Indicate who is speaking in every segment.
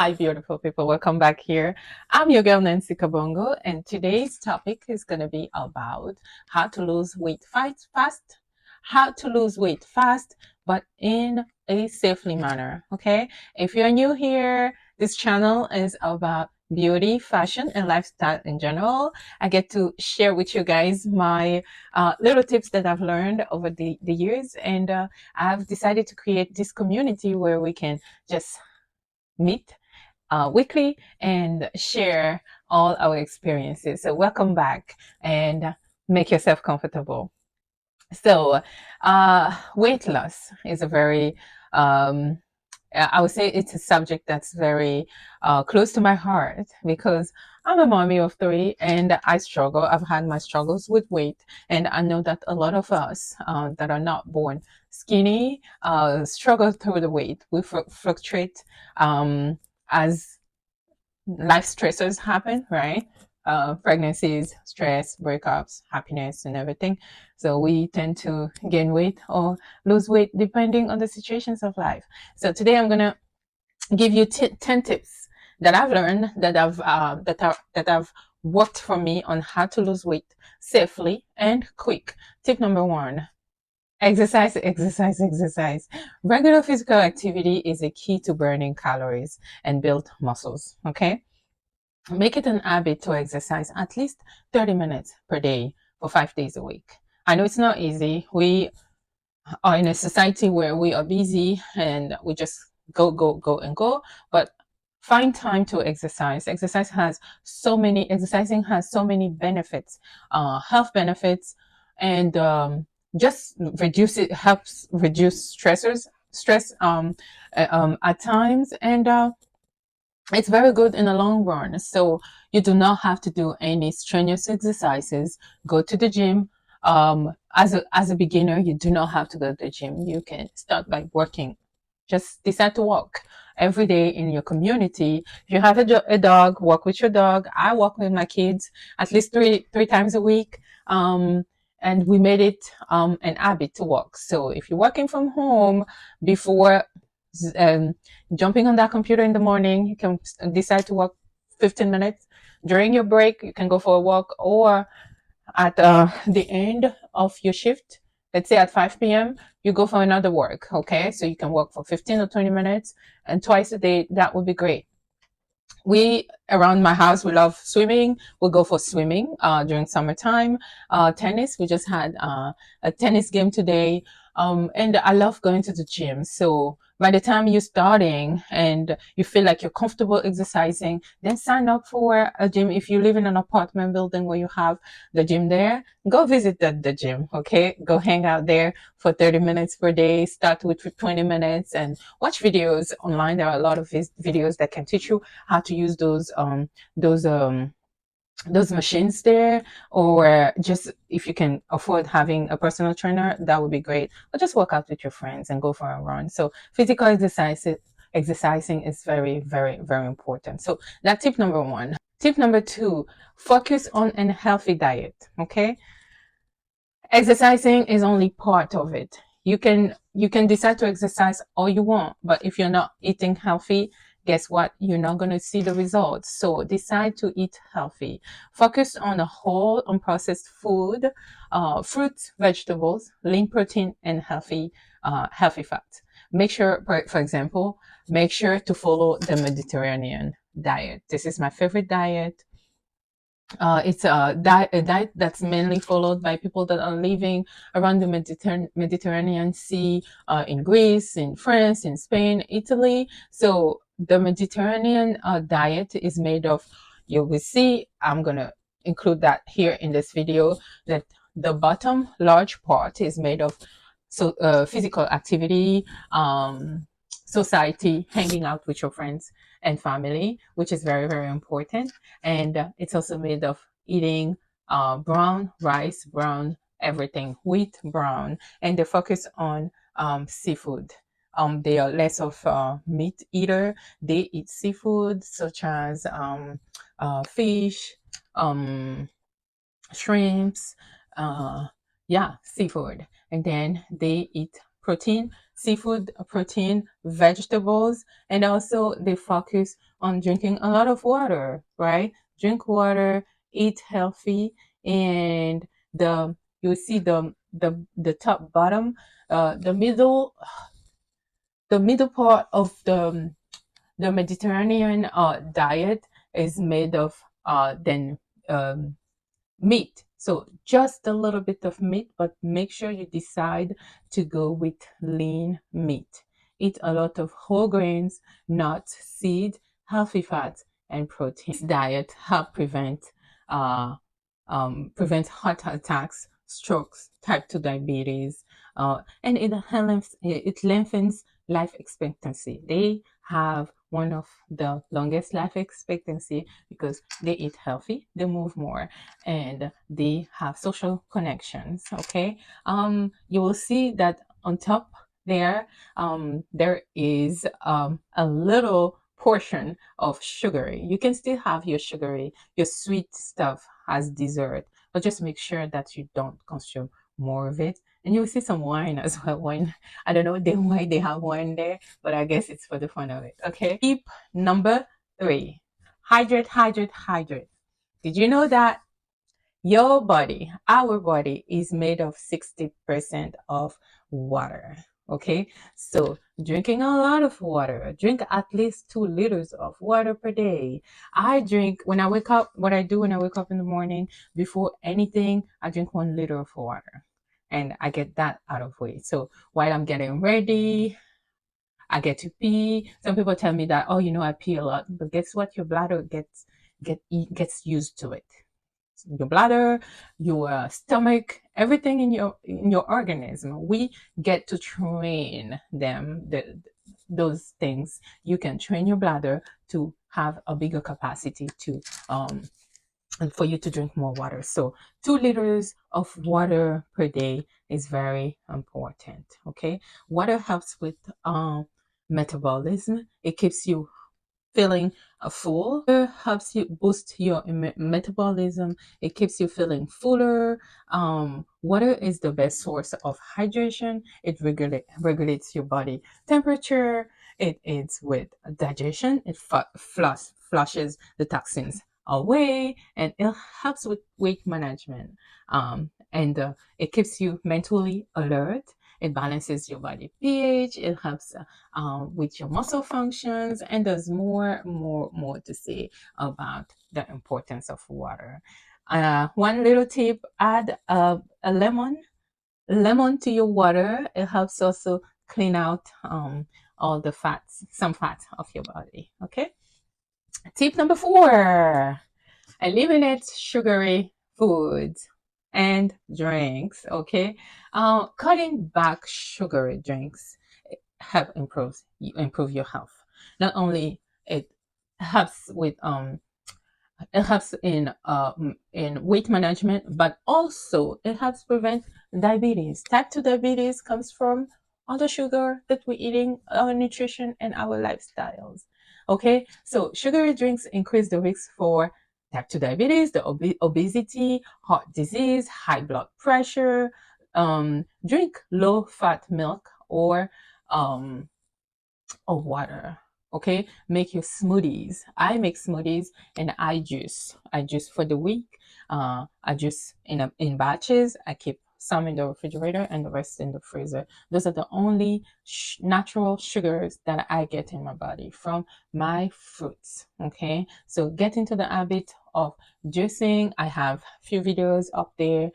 Speaker 1: Hi, beautiful people. Welcome back here. I'm your girl, Nancy Kabongo, and today's topic is going to be about how to lose weight fast, how to lose weight fast, but in a safely manner. Okay. If you're new here, this channel is about beauty, fashion, and lifestyle in general. I get to share with you guys my little tips that I've learned over the years, and I've decided to create this community where we can just meet weekly and share all our experiences. So, welcome back and make yourself comfortable. So, weight loss is a very, um, I would say it's a subject that's very close to my heart because I'm a mommy of three and I struggle. I've had my struggles with weight, and I know that a lot of us that are not born skinny struggle through the weight. We fluctuate as life stressors happen, right? Pregnancies, stress, breakups, happiness, and everything. So we tend to gain weight or lose weight depending on the situations of life. So today I'm gonna give you 10 tips that I've learned that have worked for me on how to lose weight safely and quick. Tip number one: exercise, exercise, exercise. Regular physical activity is a key to burning calories and build muscles. Okay, make it an habit to exercise at least 30 minutes per day for 5 days a week. I know it's not easy. We are in a society where we are busy and we just go, go, go, and go. But find time to exercise. Exercising has so many benefits, health benefits, and just helps reduce stress at times. And it's very good in the long run. So you do not have to do any strenuous exercises. Go to the gym. As a beginner, you do not have to go to the gym. You can start by working. Just decide to walk every day in your community. If you have a dog, walk with your dog. I walk with my kids at least three times a week. And we made it an habit to walk. So if you're working from home, before um, jumping on that computer in the morning, you can decide to walk 15 minutes. During your break, you can go for a walk, or at the end of your shift, let's say at 5 p.m., you go for another work. Okay. So you can walk for 15 or 20 minutes and twice a day. That would be great. We around my house, we love swimming. We'll go for swimming during summertime. Tennis, we just had a tennis game today. And I love going to the gym. So by the time you're starting and you feel like you're comfortable exercising, then sign up for a gym. If you live in an apartment building where you have the gym there, go visit the gym. Okay, go hang out there for 30 minutes per day. Start with 20 minutes and watch videos online. There are a lot of videos that can teach you how to use those um those machines there, or just if you can afford having a personal trainer, that would be great. Or just work out with your friends and go for a run. So physical exercising is very, very, very important. So that's tip number one. Tip number two: focus on a healthy diet. Okay, exercising is only part of it. You can decide to exercise all you want, but if you're not eating healthy, guess what? You're not going to see the results. So decide to eat healthy. Focus on a whole unprocessed food, fruits, vegetables, lean protein, and healthy fats. Make sure, for example, make sure to follow the Mediterranean diet. This is my favorite diet. It's a diet that's mainly followed by people that are living around the Mediterranean Sea, in Greece, in France, in Spain, Italy. So the Mediterranean diet is made of, you will see, I'm going to include that here in this video, that the bottom large part is made of physical activity, society, hanging out with your friends and family, which is very, very important. And it's also made of eating brown rice, brown everything, wheat, brown, and they focus on seafood. They are less of meat eater. They eat seafood such as fish, um, shrimps, yeah, seafood. And then they eat protein, seafood, protein, vegetables, and also they focus on drinking a lot of water, right? Drink water, eat healthy, and the you see the top bottom, the middle part of the Mediterranean diet is made of then um, meat. So just a little bit of meat, but make sure you decide to go with lean meat. Eat a lot of whole grains, nuts, seed, healthy fats, and protein. This diet help uh, prevent heart attacks, strokes, type 2 diabetes, and it lengthens life expectancy. They have one of the longest life expectancy because they eat healthy, they move more, and they have social connections. Okay, you will see that on top there, there is a little portion of sugary. You can still have your sugary, your sweet stuff as dessert, but just make sure that you don't consume more of it. And you'll see some wine as well. Wine, I don't know why they have wine there, but I guess it's for the fun of it. Okay. Tip number 3: hydrate, hydrate, hydrate. Did you know that your body, our body, is made of 60% of water? Okay, so drinking a lot of water, drink at least 2 liters of water per day. I drink when I wake up, what I do when I wake up in the morning, before anything, I drink 1 liter of water and I get that out of way. So while I'm getting ready, I get to pee. Some people tell me that, oh, I pee a lot, but guess what? Your bladder gets used to it. Your bladder, your stomach, everything in your organism. We get to train them. Those things, you can train your bladder to have a bigger capacity to and for you to drink more water. So 2 liters of water per day is very important. Okay, water helps with metabolism. It keeps you feeling full. It helps you boost your metabolism. It keeps you feeling fuller. Water is the best source of hydration. It regulates your body temperature. It aids with digestion. It flushes the toxins away, and it helps with weight management. And it keeps you mentally alert. It balances your body pH. It helps with your muscle functions, and there's more to say about the importance of water. One little tip: add a lemon to your water. It helps also clean out all the fats, some fats of your body. Okay. Tip number 4: eliminate sugary foods and drinks. Okay, cutting back sugary drinks help improve your health. Not only it helps with it helps in weight management, but also it helps prevent diabetes. Type 2 diabetes comes from all the sugar that we're eating, our nutrition, and our lifestyles. Okay, so sugary drinks increase the risk for type 2 diabetes, the obesity, heart disease, high blood pressure. Drink low fat milk um, or water. Okay, make your smoothies. I make smoothies and I juice for the week. I juice in batches. I keep some in the refrigerator and the rest in the freezer. Those are the only natural sugars that I get in my body from my fruits. Okay, so get into the habit of juicing. I have a few videos up there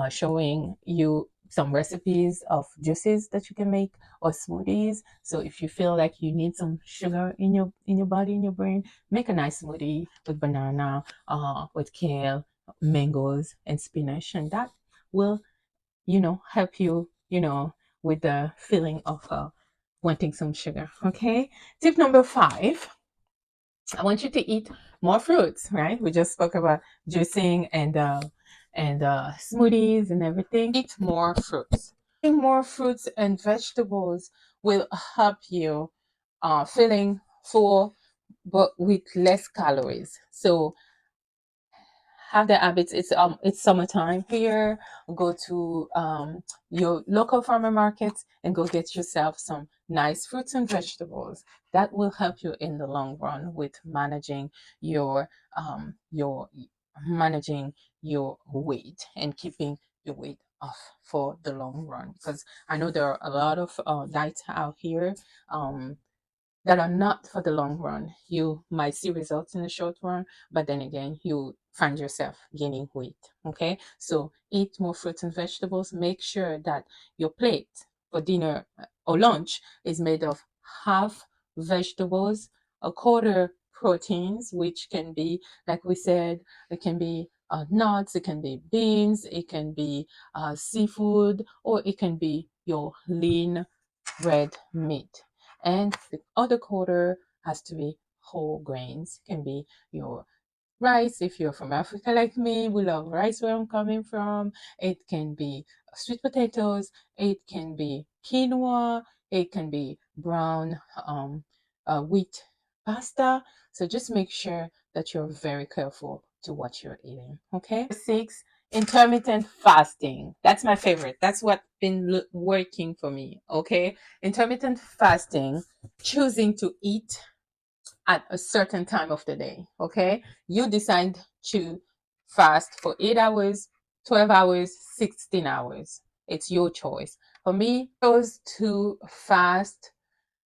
Speaker 1: showing you some recipes of juices that you can make or smoothies. So if you feel like you need some sugar in your body, in your brain, make a nice smoothie with banana, with kale, mangoes, and spinach, and that will, help you, with the feeling of wanting some sugar. Okay. Tip number 5: I want you to eat more fruits. Right? We just spoke about juicing and smoothies and everything. Eat more fruits. Eating more fruits and vegetables will help you feeling full but with less calories. So have the habits. It's summertime here. Go to your local farmer markets and go get yourself some nice fruits and vegetables. That will help you in the long run with your managing your weight and keeping your weight off for the long run. Because I know there are a lot of diets out here that are not for the long run. You might see results in the short run, but then again, you find yourself gaining weight. Okay, so eat more fruits and vegetables. Make sure that your plate for dinner or lunch is made of half vegetables, a quarter proteins, which can be, like we said, it can be nuts, it can be beans, it can be seafood, or it can be your lean red meat. And the other quarter has to be whole grains. It can be your rice. If you're from Africa like me, we love rice where I'm coming from. It can be sweet potatoes. It can be quinoa. It can be brown wheat pasta. So just make sure that you're very careful to what you're eating. Okay. Six, intermittent fasting. That's my favorite. That's what's been working for me. Okay. Intermittent fasting, choosing to eat at a certain time of the day. Okay. You decide to fast for 8 hours, 12 hours, 16 hours. It's your choice. For me, I chose to fast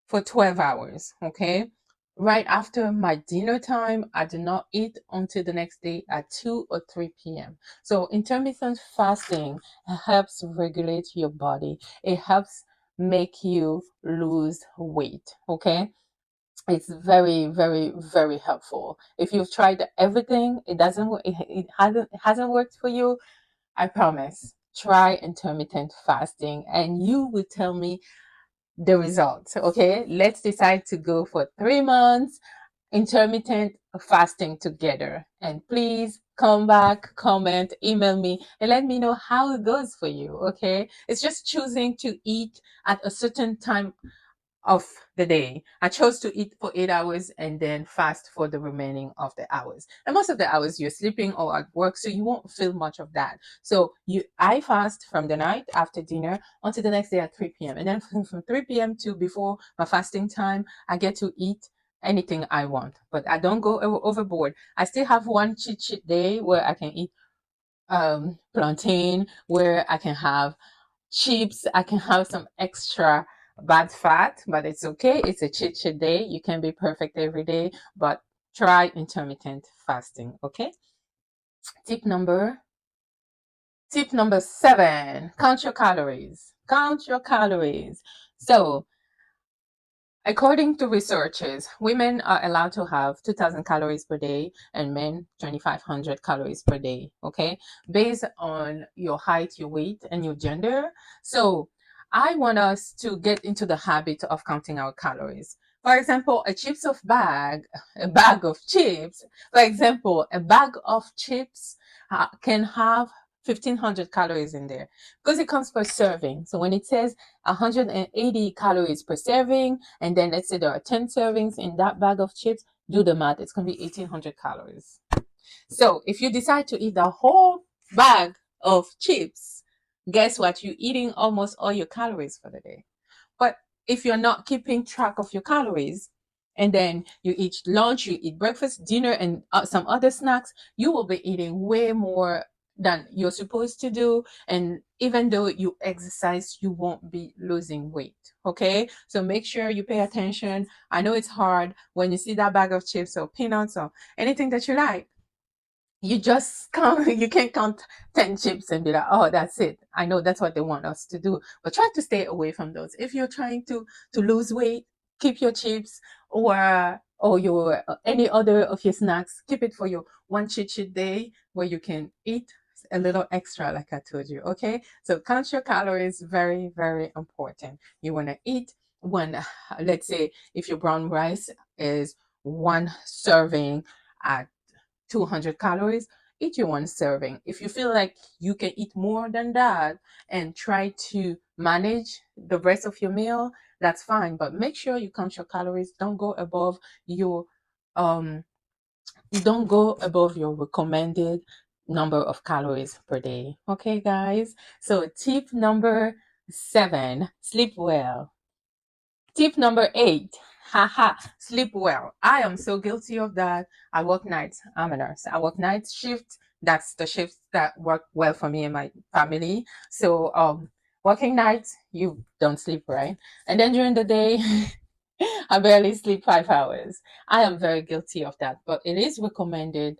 Speaker 1: for 12 hours. Okay. Right after my dinner time, I do not eat until the next day at 2 or 3 p.m. So intermittent fasting helps regulate your body. It helps make you lose weight. Okay. It's very, very, very helpful. If you've tried everything, it hasn't worked for you, I promise. Try intermittent fasting and you will tell me the results. Okay, let's decide to go for 3 months intermittent fasting together. And please come back, comment, email me, and let me know how it goes for you. Okay, it's just choosing to eat at a certain time of the day. I chose to eat for 8 hours and then fast for the remaining of the hours. And most of the hours you're sleeping or at work, so you won't feel much of that. So I fast from the night after dinner until the next day at 3 p.m. And then from 3 p.m. to before my fasting time, I get to eat anything I want. But I don't go overboard. I still have one cheat day where I can eat plantain, where I can have chips. I can have some extra bad fat, but it's okay. It's a cheat day. You can be perfect every day, but try intermittent fasting. Okay. Tip number Tip number 7, count your calories. Count your calories. So according to researchers, women are allowed to have 2,000 calories per day and men 2,500 calories per day, okay? Based on your height, your weight, and your gender. So I want us to get into the habit of counting our calories. For example, a bag of chips, for example, a bag of chips can have 1,500 calories in there because it comes per serving. So when it says 180 calories per serving, and then let's say there are 10 servings in that bag of chips, do the math. It's going to be 1,800 calories. So if you decide to eat the whole bag of chips, guess what? You're eating almost all your calories for the day. But if you're not keeping track of your calories, and then you eat lunch, you eat breakfast, dinner, and some other snacks, you will be eating way more than you're supposed to do. And even though you exercise, you won't be losing weight. Okay. So make sure you pay attention. I know it's hard when you see that bag of chips or peanuts or anything that you like. You just count, you can't count 10 chips and be like, oh, that's it. I know that's what they want us to do, but try to stay away from those. If you're trying to lose weight, keep your chips or your any other of your snacks. Keep it for your one cheat day where you can eat a little extra, like I told you. Okay, so count your calories. Very, very important. You want to eat one. Let's say if your brown rice is one serving at 200 calories, eat your one serving. If you feel like you can eat more than that and try to manage the rest of your meal, that's fine. But make sure you count your calories. Your um don't go above your recommended number of calories per day. Okay, guys. So tip number 7, sleep well. Tip number 8, haha, sleep well. I am so guilty of that. I work nights. I'm a nurse. I work night shift. That's the shift that work well for me and my family. So working nights, you don't sleep, right? And then during the day, I barely sleep 5 hours. I am very guilty of that, but it is recommended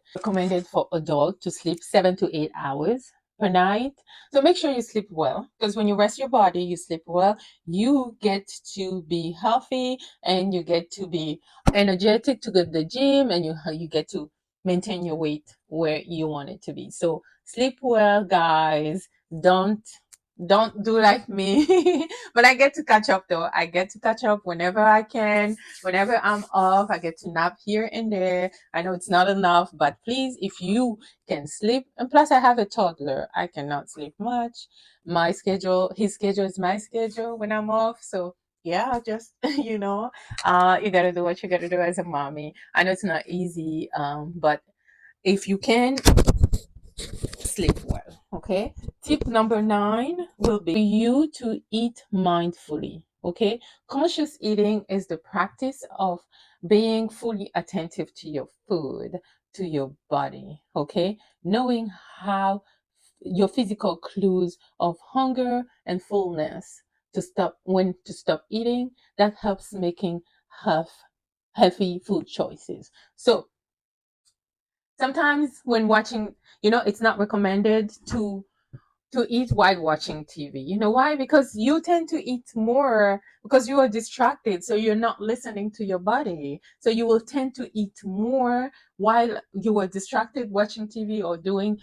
Speaker 1: for adults to sleep 7 to 8 hours per night. So make sure you sleep well, because when you rest your body, you sleep well, you get to be healthy and you get to be energetic to go to the gym, and you get to maintain your weight where you want it to be. So sleep well, guys. Don't do like me. But I get to catch up though. I get to catch up whenever I can. Whenever I'm off, I get to nap here and there. I know it's not enough, but please, if you can sleep, and plus I have a toddler, I cannot sleep much. His schedule is my schedule when I'm off. So yeah, just you gotta do what you gotta do as a mommy. I know it's not easy, but if you can, sleep well. Okay. Tip number 9 will be you to eat mindfully. Okay. Conscious eating is the practice of being fully attentive to your food, to your body. Okay. Knowing how your physical clues of hunger and fullness to stop eating, that helps making health, healthy food choices. So sometimes when watching, it's not recommended to eat while watching TV. You know why? Because you tend to eat more because you are distracted. So you're not listening to your body. So you will tend to eat more while you are distracted watching TV or doing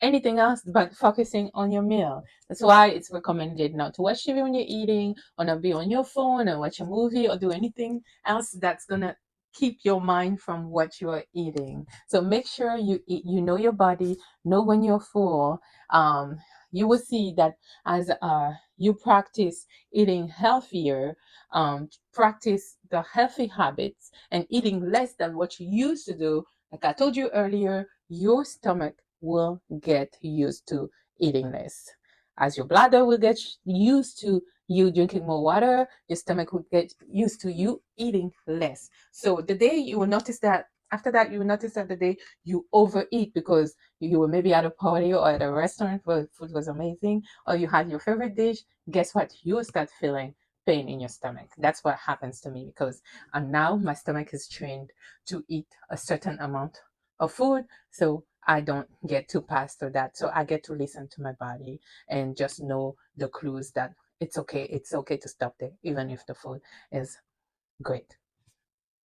Speaker 1: anything else but focusing on your meal. That's why it's recommended not to watch TV when you're eating, or not be on your phone and watch a movie or do anything else that's going to keep your mind from what you are eating. So make sure you eat, you know your body, know when you're full. You will see that as you practice eating healthier, practice the healthy habits and eating less than what you used to do, like I told you earlier, your stomach will get used to eating less. As your bladder will get used to you drinking more water, your stomach will get used to you eating less. So the day you will notice that, after that, you will notice that the day you overeat because you were maybe at a party or at a restaurant where food was amazing, or you had your favorite dish, guess what? You will start feeling pain in your stomach. That's what happens to me because now my stomach is trained to eat a certain amount of food. So I don't get to pass through that. So I get to listen to my body and just know the clues that it's okay. It's okay to stop there, even if the food is great.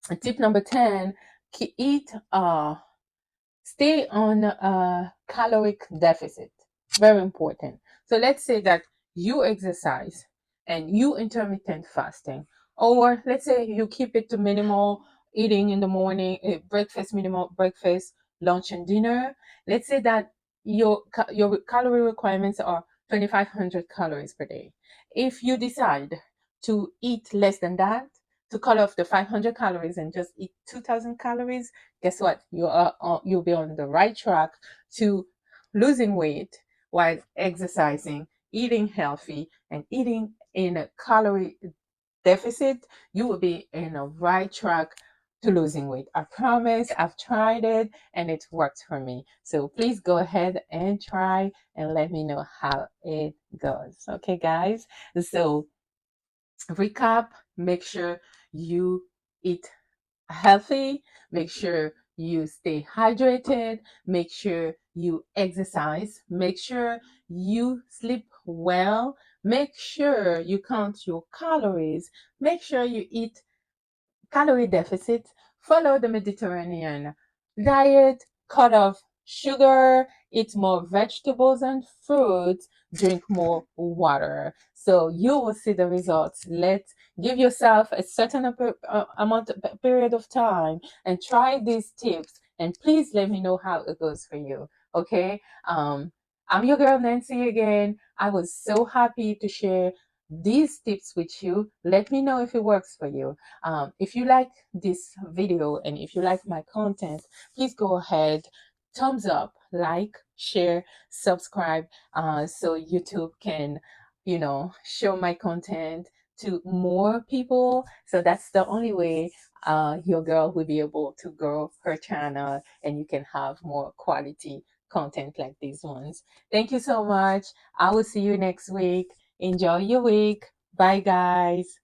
Speaker 1: And tip number 10, eat stay on a caloric deficit. Very important. So let's say that you exercise and you intermittent fasting, or let's say you keep it to minimal eating in the morning, breakfast, minimal breakfast, lunch, and dinner. Let's say that your calorie requirements are 2,500 calories per day. If you decide to eat less than that, to cut off the 500 calories and just eat 2,000 calories, guess what? You'll be on the right track to losing weight while exercising, eating healthy, and eating in a calorie deficit. You will be in a right track to losing weight. I promise. I've tried it and it worked for me. So please go ahead and try and let me know how it goes. Okay, guys. So recap: make sure you eat healthy, make sure you stay hydrated, make sure you exercise, make sure you sleep well, make sure you count your calories, make sure you eat calorie deficit, follow the Mediterranean diet, cut off sugar, eat more vegetables and fruits, drink more water. So you will see the results. Give yourself a certain period of time and try these tips. And please let me know how it goes for you. Okay. I'm your girl Nancy again. I was so happy to share these tips with you. Let me know if it works for you. If you like this video and if you like my content, please go ahead, thumbs up, like, share, subscribe, so YouTube can, show my content to more people. So that's the only way your girl will be able to grow her channel and you can have more quality content like these ones. Thank you so much. I will see you next week. Enjoy your week. Bye, guys.